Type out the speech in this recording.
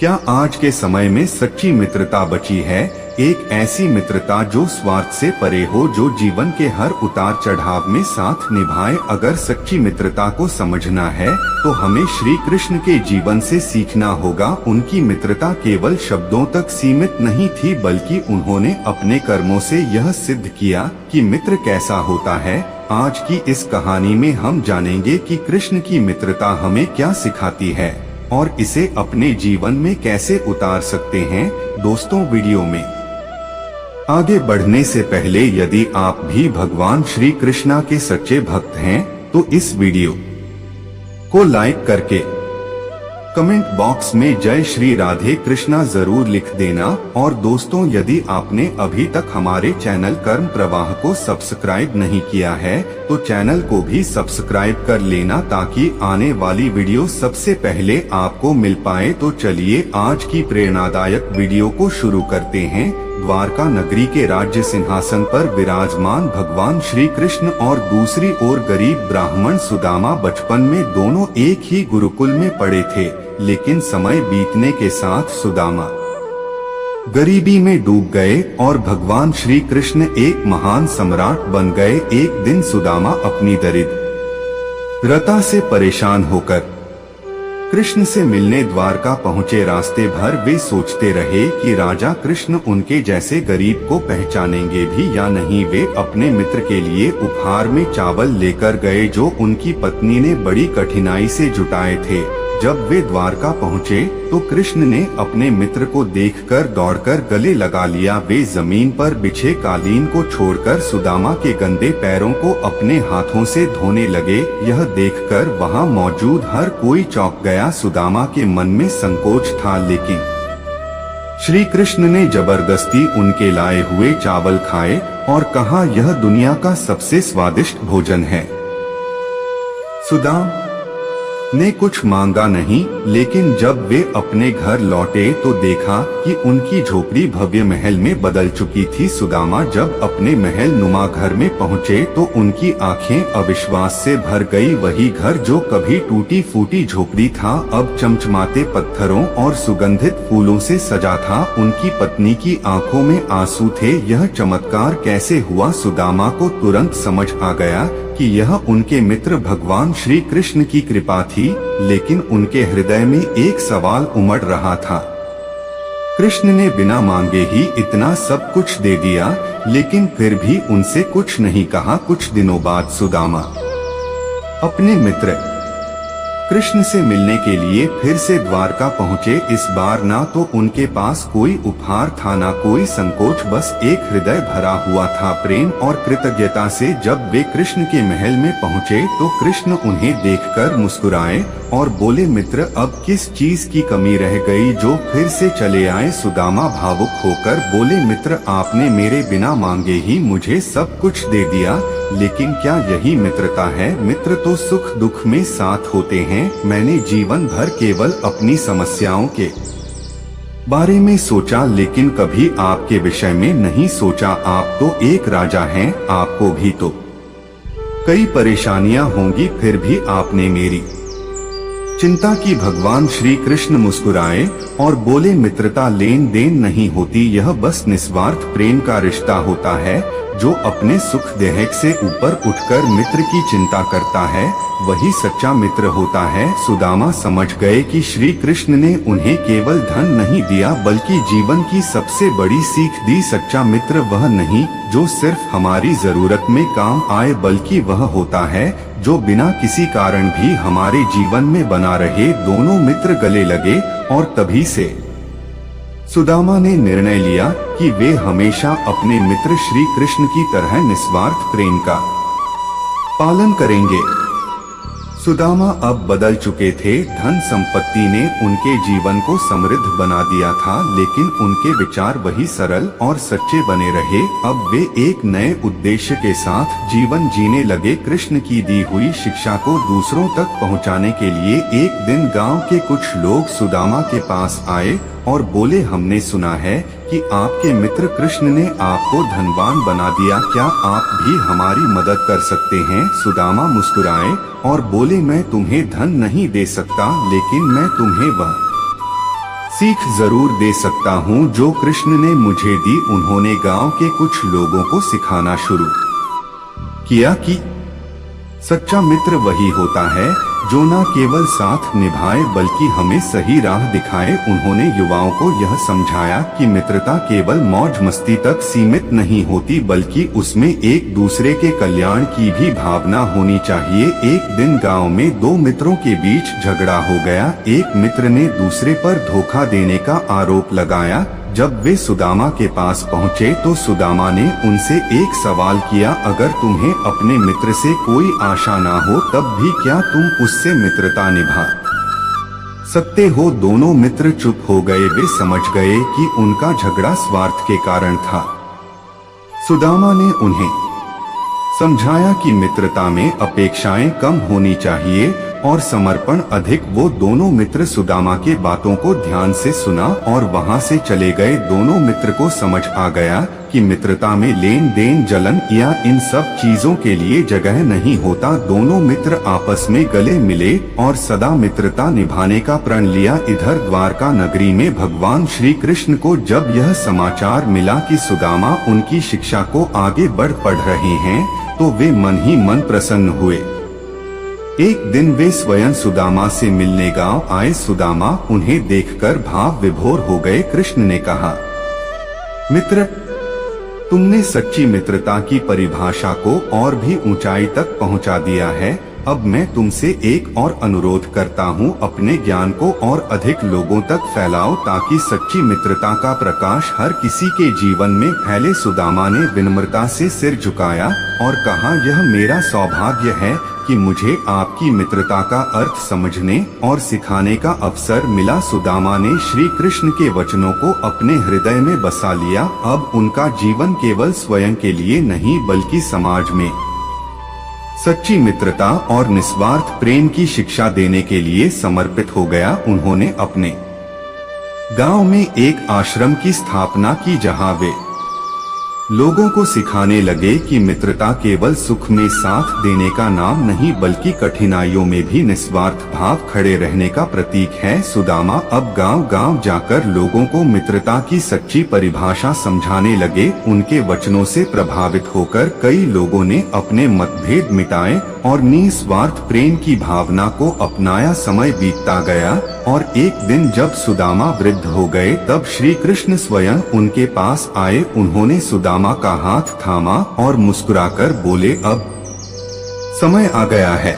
क्या आज के समय में सच्ची मित्रता बची है? एक ऐसी मित्रता जो स्वार्थ से परे हो, जो जीवन के हर उतार चढ़ाव में साथ निभाए। अगर सच्ची मित्रता को समझना है तो हमें श्री कृष्ण के जीवन से सीखना होगा। उनकी मित्रता केवल शब्दों तक सीमित नहीं थी, बल्कि उन्होंने अपने कर्मों से यह सिद्ध किया कि मित्र कैसा होता है। आज की इस कहानी में हम जानेंगे कि कृष्ण की मित्रता हमें क्या सिखाती है और इसे अपने जीवन में कैसे उतार सकते हैं। दोस्तों, वीडियो में आगे बढ़ने से पहले यदि आप भी भगवान श्री कृष्णा के सच्चे भक्त हैं तो इस वीडियो को लाइक करके कमेंट बॉक्स में जय श्री राधे कृष्णा जरूर लिख देना। और दोस्तों, यदि आपने अभी तक हमारे चैनल कर्म प्रवाह को सब्सक्राइब नहीं किया है तो चैनल को भी सब्सक्राइब कर लेना, ताकि आने वाली वीडियो सबसे पहले आपको मिल पाए। तो चलिए आज की प्रेरणादायक वीडियो को शुरू करते हैं। द्वारका नगरी के राज्य सिंहासन पर विराजमान भगवान श्री कृष्ण और दूसरी ओर गरीब ब्राह्मण सुदामा बचपन में दोनों एक ही गुरुकुल में पढ़े थे, लेकिन समय बीतने के साथ सुदामा गरीबी में डूब गए और भगवान श्री कृष्ण एक महान सम्राट बन गए। एक दिन सुदामा अपनी दरिद्रता से परेशान होकर कृष्ण से मिलने द्वारका पहुँचे। रास्ते भर वे सोचते रहे कि राजा कृष्ण उनके जैसे गरीब को पहचानेंगे भी या नहीं। वे अपने मित्र के लिए उपहार में चावल लेकर गए, जो उनकी पत्नी ने बड़ी कठिनाई से जुटाए थे। जब वे द्वारका पहुँचे तो कृष्ण ने अपने मित्र को देखकर दौड़कर गले लगा लिया। वे जमीन पर बिछे कालीन को छोड़कर सुदामा के गंदे पैरों को अपने हाथों से धोने लगे। यह देखकर वहां मौजूद हर कोई चौंक गया। सुदामा के मन में संकोच था, लेकिन श्री कृष्ण ने जबरदस्ती उनके लाए हुए चावल खाए और कहा, यह दुनिया का सबसे स्वादिष्ट भोजन है। सुदामा ने कुछ मांगा नहीं, लेकिन जब वे अपने घर लौटे तो देखा कि उनकी झोपड़ी भव्य महल में बदल चुकी थी। सुदामा जब अपने महल नुमा घर में पहुँचे तो उनकी आंखें अविश्वास से भर गई। वही घर जो कभी टूटी फूटी झोपड़ी था, अब चमचमाते पत्थरों और सुगंधित फूलों से सजा था। उनकी पत्नी की आंखों में आंसू थे। यह चमत्कार कैसे हुआ? सुदामा को तुरंत समझ आ गया कि यह उनके मित्र भगवान श्री कृष्ण की कृपा थी, लेकिन उनके हृदय में एक सवाल उमड़ रहा था। कृष्ण ने बिना मांगे ही इतना सब कुछ दे दिया, लेकिन फिर भी उनसे कुछ नहीं कहा। कुछ दिनों बाद सुदामा अपने मित्र कृष्ण से मिलने के लिए फिर से द्वारका पहुँचे। इस बार ना तो उनके पास कोई उपहार था, ना कोई संकोच, बस एक हृदय भरा हुआ था प्रेम और कृतज्ञता से। जब वे कृष्ण के महल में पहुँचे तो कृष्ण उन्हें देखकर मुस्कुराए और बोले, मित्र, अब किस चीज की कमी रह गई जो फिर से चले आए? सुदामा भावुक होकर बोले, मित्र, आपने मेरे बिना मांगे ही मुझे सब कुछ दे दिया, लेकिन क्या यही मित्रता है? मित्र तो सुख दुख में साथ होते हैं। मैंने जीवन भर केवल अपनी समस्याओं के बारे में सोचा, लेकिन कभी आपके विषय में नहीं सोचा। आप तो एक राजा हैं, आपको भी तो कई परेशानियां होंगी, फिर भी आपने मेरी चिंता की। भगवान श्री कृष्ण मुस्कुराए और बोले, मित्रता लेन देन नहीं होती, यह बस निस्वार्थ प्रेम का रिश्ता होता है। जो अपने सुख देहक से ऊपर उठकर मित्र की चिंता करता है, वही सच्चा मित्र होता है। सुदामा समझ गए कि श्री कृष्ण ने उन्हें केवल धन नहीं दिया, बल्कि जीवन की सबसे बड़ी सीख दी। सच्चा मित्र वह नहीं जो सिर्फ हमारी जरूरत में काम आए, बल्कि वह होता है जो बिना किसी कारण भी हमारे जीवन में बना रहे। दोनों मित्र गले लगे और तभी से सुदामा ने निर्णय लिया कि वे हमेशा अपने मित्र श्री कृष्ण की तरह निस्वार्थ प्रेम का पालन करेंगे। सुदामा अब बदल चुके थे। धन संपत्ति ने उनके जीवन को समृद्ध बना दिया था, लेकिन उनके विचार वही सरल और सच्चे बने रहे। अब वे एक नए उद्देश्य के साथ जीवन जीने लगे। कृष्ण की दी हुई शिक्षा को दूसरों तक पहुंचाने के लिए एक दिन गांव के कुछ लोग सुदामा के पास आए और बोले, हमने सुना है कि आपके मित्र कृष्ण ने आपको धनवान बना दिया, क्या आप भी हमारी मदद कर सकते हैं? सुदामा मुस्कुराए और बोले, मैं तुम्हें धन नहीं दे सकता, लेकिन मैं तुम्हें वह सीख जरूर दे सकता हूँ जो कृष्ण ने मुझे दी। उन्होंने गांव के कुछ लोगों को सिखाना शुरू किया कि सच्चा मित्र वही होता है जो न केवल साथ निभाए बल्कि हमें सही राह दिखाए। उन्होंने युवाओं को यह समझाया कि मित्रता केवल मौज मस्ती तक सीमित नहीं होती बल्कि उसमें एक दूसरे के कल्याण की भी भावना होनी चाहिए। एक दिन गांव में दो मित्रों के बीच झगड़ा हो गया। एक मित्र ने दूसरे पर धोखा देने का आरोप लगाया। जब वे सुदामा के पास पहुँचे तो सुदामा ने उनसे एक सवाल किया, अगर तुम्हें अपने मित्र से कोई आशा ना हो तब भी क्या तुम उससे मित्रता निभा सकते हो? दोनों मित्र चुप हो गए। वे समझ गए कि उनका झगड़ा स्वार्थ के कारण था। सुदामा ने उन्हें समझाया कि मित्रता में अपेक्षाएं कम होनी चाहिए और समर्पण अधिक। वो दोनों मित्र सुदामा के बातों को ध्यान से सुना और वहां से चले गए। दोनों मित्र को समझ आ गया कि मित्रता में लेन देन, जलन या इन सब चीजों के लिए जगह नहीं होता। दोनों मित्र आपस में गले मिले और सदा मित्रता निभाने का प्रण लिया। इधर द्वारका नगरी में भगवान श्री कृष्ण को जब यह समाचार मिला कि सुदामा उनकी शिक्षा को आगे पढ़ रहे हैं तो वे मन ही मन प्रसन्न हुए। एक दिन वे स्वयं सुदामा से मिलने गांव आए। सुदामा उन्हें देखकर भाव विभोर हो गए। कृष्ण ने कहा, मित्र, तुमने सच्ची मित्रता की परिभाषा को और भी ऊंचाई तक पहुंचा दिया है। अब मैं तुमसे एक और अनुरोध करता हूँ, अपने ज्ञान को और अधिक लोगों तक फैलाओ ताकि सच्ची मित्रता का प्रकाश हर किसी के जीवन में फैले। सुदामा ने विनम्रता से सिर झुकाया और कहा, यह मेरा सौभाग्य है कि मुझे आपकी मित्रता का अर्थ समझने और सिखाने का अवसर मिला। सुदामा ने श्री कृष्ण के वचनों को अपने हृदय में बसा लिया। अब उनका जीवन केवल स्वयं के लिए नहीं बल्कि समाज में सच्ची मित्रता और निस्वार्थ प्रेम की शिक्षा देने के लिए समर्पित हो गया। उन्होंने अपने गांव में एक आश्रम की स्थापना की जहां वे लोगों को सिखाने लगे कि मित्रता केवल सुख में साथ देने का नाम नहीं बल्कि कठिनाइयों में भी निस्वार्थ भाव खड़े रहने का प्रतीक है। सुदामा अब गांव-गांव जाकर लोगों को मित्रता की सच्ची परिभाषा समझाने लगे। उनके वचनों से प्रभावित होकर कई लोगों ने अपने मतभेद मिटाए और निस्वार्थ प्रेम की भावना को अपनाया। समय बीतता गया और एक दिन जब सुदामा वृद्ध हो गए तब श्री कृष्ण स्वयं उनके पास आए। उन्होंने सुदामा का हाथ थामा और मुस्कुराकर बोले, अब समय आ गया है